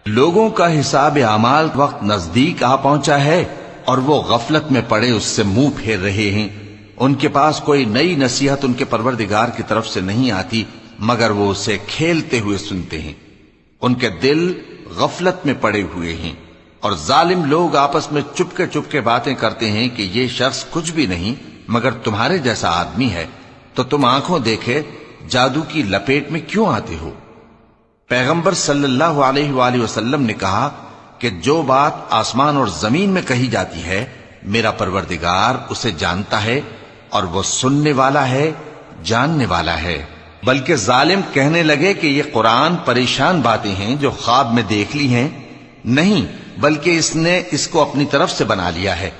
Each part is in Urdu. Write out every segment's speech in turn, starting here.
لوگوں کا حساب اعمال وقت نزدیک آ پہنچا ہے اور وہ غفلت میں پڑے اس سے منہ پھیر رہے ہیں۔ ان کے پاس کوئی نئی نصیحت ان کے پروردگار کی طرف سے نہیں آتی مگر وہ اسے کھیلتے ہوئے سنتے ہیں۔ ان کے دل غفلت میں پڑے ہوئے ہیں، اور ظالم لوگ آپس میں چپکے باتیں کرتے ہیں کہ یہ شخص کچھ بھی نہیں مگر تمہارے جیسا آدمی ہے، تو تم آنکھوں دیکھے جادو کی لپیٹ میں کیوں آتے ہو؟ پیغمبر صلی اللہ علیہ وآلہ وسلم نے کہا کہ جو بات آسمان اور زمین میں کہی جاتی ہے میرا پروردگار اسے جانتا ہے اور وہ سننے والا ہے، جاننے والا ہے۔ بلکہ ظالم کہنے لگے کہ یہ قرآن پریشان باتیں ہیں جو خواب میں دیکھ لی ہیں، نہیں بلکہ اس نے اس کو اپنی طرف سے بنا لیا ہے،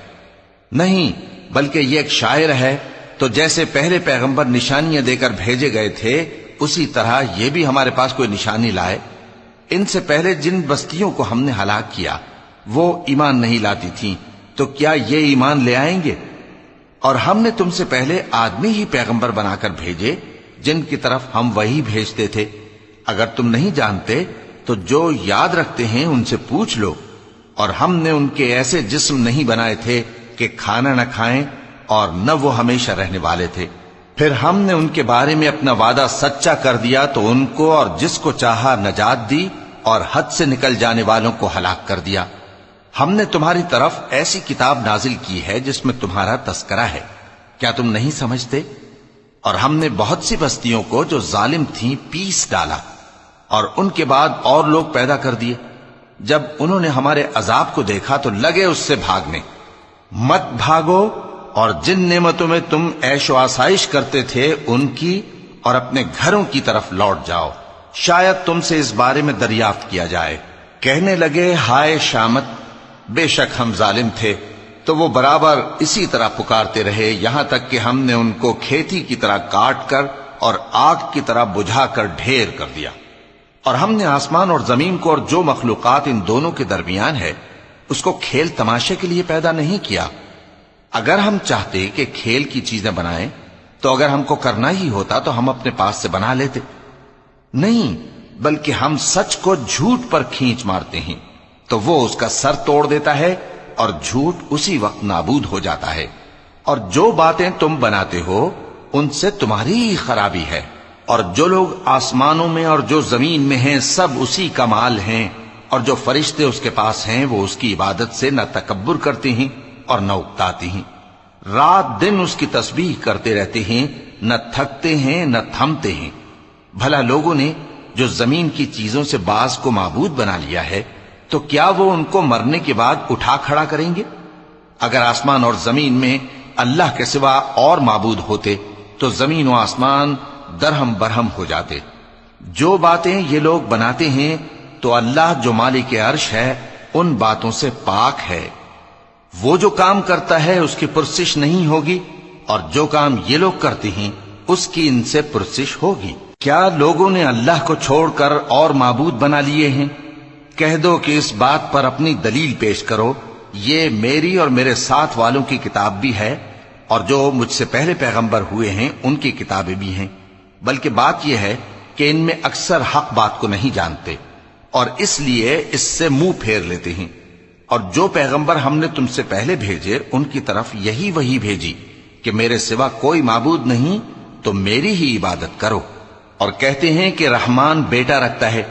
نہیں بلکہ یہ ایک شاعر ہے۔ تو جیسے پہلے پیغمبر نشانیاں دے کر بھیجے گئے تھے اسی طرح یہ بھی ہمارے پاس کوئی نشانی لائے۔ ان سے پہلے جن بستیوں کو ہم نے ہلاک کیا وہ ایمان نہیں لاتی تھیں، تو کیا یہ ایمان لے آئیں گے؟ اور ہم نے تم سے پہلے آدمی ہی پیغمبر بنا کر بھیجے جن کی طرف ہم وہی بھیجتے تھے۔ اگر تم نہیں جانتے تو جو یاد رکھتے ہیں ان سے پوچھ لو۔ اور ہم نے ان کے ایسے جسم نہیں بنائے تھے کہ کھانا نہ کھائیں اور نہ وہ ہمیشہ رہنے والے تھے۔ پھر ہم نے ان کے بارے میں اپنا وعدہ سچا کر دیا تو ان کو اور جس کو چاہا نجات دی اور حد سے نکل جانے والوں کو ہلاک کر دیا۔ ہم نے تمہاری طرف ایسی کتاب نازل کی ہے جس میں تمہارا تذکرہ ہے، کیا تم نہیں سمجھتے؟ اور ہم نے بہت سی بستیوں کو جو ظالم تھیں پیس ڈالا، اور ان کے بعد اور لوگ پیدا کر دیے۔ جب انہوں نے ہمارے عذاب کو دیکھا تو لگے اس سے بھاگنے۔ مت بھاگو اور جن نعمتوں میں تم عیش و آسائش کرتے تھے ان کی اور اپنے گھروں کی طرف لوٹ جاؤ، شاید تم سے اس بارے میں دریافت کیا جائے۔ کہنے لگے ہائے شامت، بے شک ہم ظالم تھے، تو وہ برابر اسی طرح پکارتے رہے یہاں تک کہ ہم نے ان کو کھیتی کی طرح کاٹ کر اور آگ کی طرح بجھا کر ڈھیر کر دیا۔ اور ہم نے آسمان اور زمین کو اور جو مخلوقات ان دونوں کے درمیان ہے اس کو کھیل تماشے کے لیے پیدا نہیں کیا۔ اگر ہم چاہتے کہ کھیل کی چیزیں بنائیں تو اگر ہم کو کرنا ہی ہوتا تو ہم اپنے پاس سے بنا لیتے، نہیں بلکہ ہم سچ کو جھوٹ پر کھینچ مارتے ہیں تو وہ اس کا سر توڑ دیتا ہے اور جھوٹ اسی وقت نابود ہو جاتا ہے۔ اور جو باتیں تم بناتے ہو ان سے تمہاری ہی خرابی ہے، اور جو لوگ آسمانوں میں اور جو زمین میں ہیں سب اسی کا مال ہیں، اور جو فرشتے اس کے پاس ہیں وہ اس کی عبادت سے نہ تکبر کرتے ہیں اور نہ اکتاتے ہیں، رات دن اس کی تسبیح کرتے رہتے ہیں، نہ تھکتے ہیں نہ تھمتے ہیں۔ بھلا لوگوں نے جو زمین کی چیزوں سے بعض کو معبود بنا لیا ہے تو کیا وہ ان کو مرنے کے بعد اٹھا کھڑا کریں گے؟ اگر آسمان اور زمین میں اللہ کے سوا اور معبود ہوتے تو زمین و آسمان درہم برہم ہو جاتے۔ جو باتیں یہ لوگ بناتے ہیں تو اللہ جو مالک عرش ہے ان باتوں سے پاک ہے۔ وہ جو کام کرتا ہے اس کی پرسش نہیں ہوگی، اور جو کام یہ لوگ کرتے ہیں اس کی ان سے پرسش ہوگی۔ کیا لوگوں نے اللہ کو چھوڑ کر اور معبود بنا لیے ہیں؟ کہہ دو کہ اس بات پر اپنی دلیل پیش کرو، یہ میری اور میرے ساتھ والوں کی کتاب بھی ہے، اور جو مجھ سے پہلے پیغمبر ہوئے ہیں ان کی کتابیں بھی ہیں۔ بلکہ بات یہ ہے کہ ان میں اکثر حق بات کو نہیں جانتے اور اس لیے اس سے منہ پھیر لیتے ہیں۔ اور جو پیغمبر ہم نے تم سے پہلے بھیجے ان کی طرف یہی وحی بھیجی کہ میرے سوا کوئی معبود نہیں تو میری ہی عبادت کرو۔ اور کہتے ہیں کہ رحمان بیٹا رکھتا ہے،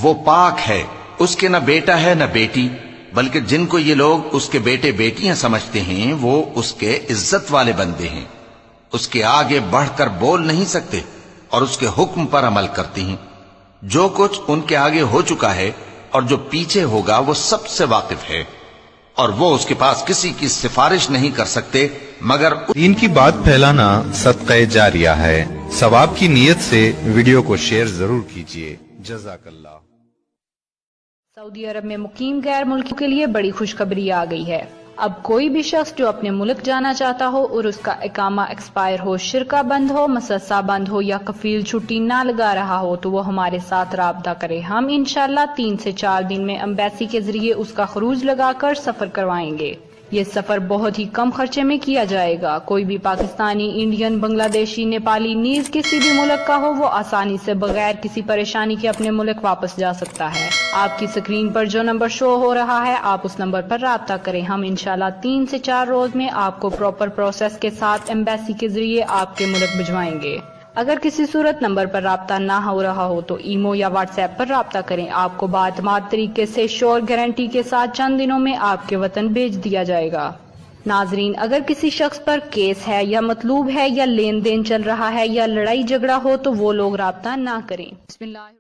وہ پاک ہے، اس کے نہ بیٹا ہے نہ بیٹی، بلکہ جن کو یہ لوگ اس کے بیٹے بیٹیاں سمجھتے ہیں وہ اس کے عزت والے بندے ہیں، اس کے آگے بڑھ کر بول نہیں سکتے اور اس کے حکم پر عمل کرتے ہیں۔ جو کچھ ان کے آگے ہو چکا ہے اور جو پیچھے ہوگا وہ سب سے واقف ہے، اور وہ اس کے پاس کسی کی سفارش نہیں کر سکتے مگر دین کی بات پھیلانا صدقہ جاریہ ہے۔ ثواب کی نیت سے ویڈیو کو شیئر ضرور کیجیے۔ جزاک اللہ۔ سعودی عرب میں مقیم غیر ملکیوں کے لیے بڑی خوشخبری آ گئی ہے۔ اب کوئی بھی شخص جو اپنے ملک جانا چاہتا ہو اور اس کا اقامہ ایکسپائر ہو، شرکہ بند ہو، مسسہ بند ہو یا کفیل چھٹی نہ لگا رہا ہو تو وہ ہمارے ساتھ رابطہ کرے۔ ہم انشاءاللہ 3 سے 4 دن میں ایمبیسی کے ذریعے اس کا خروج لگا کر سفر کروائیں گے۔ یہ سفر بہت ہی کم خرچے میں کیا جائے گا۔ کوئی بھی پاکستانی، انڈین، بنگلہ دیشی، نیپالی نیز کسی بھی ملک کا ہو، وہ آسانی سے بغیر کسی پریشانی کے اپنے ملک واپس جا سکتا ہے۔ آپ کی اسکرین پر جو نمبر شو ہو رہا ہے، آپ اس نمبر پر رابطہ کریں۔ ہم انشاءاللہ 3 سے 4 روز میں آپ کو پراپر پروسیس کے ساتھ ایمبیسی کے ذریعے آپ کے ملک بھجوائیں گے۔ اگر کسی صورت نمبر پر رابطہ نہ ہو رہا ہو تو ایمو یا واٹس ایپ پر رابطہ کریں۔ آپ کو باعتماد طریقے سے شور گارنٹی کے ساتھ چند دنوں میں آپ کے وطن بھیج دیا جائے گا۔ ناظرین، اگر کسی شخص پر کیس ہے یا مطلوب ہے یا لین دین چل رہا ہے یا لڑائی جھگڑا ہو تو وہ لوگ رابطہ نہ کریں۔ بسم اللہ۔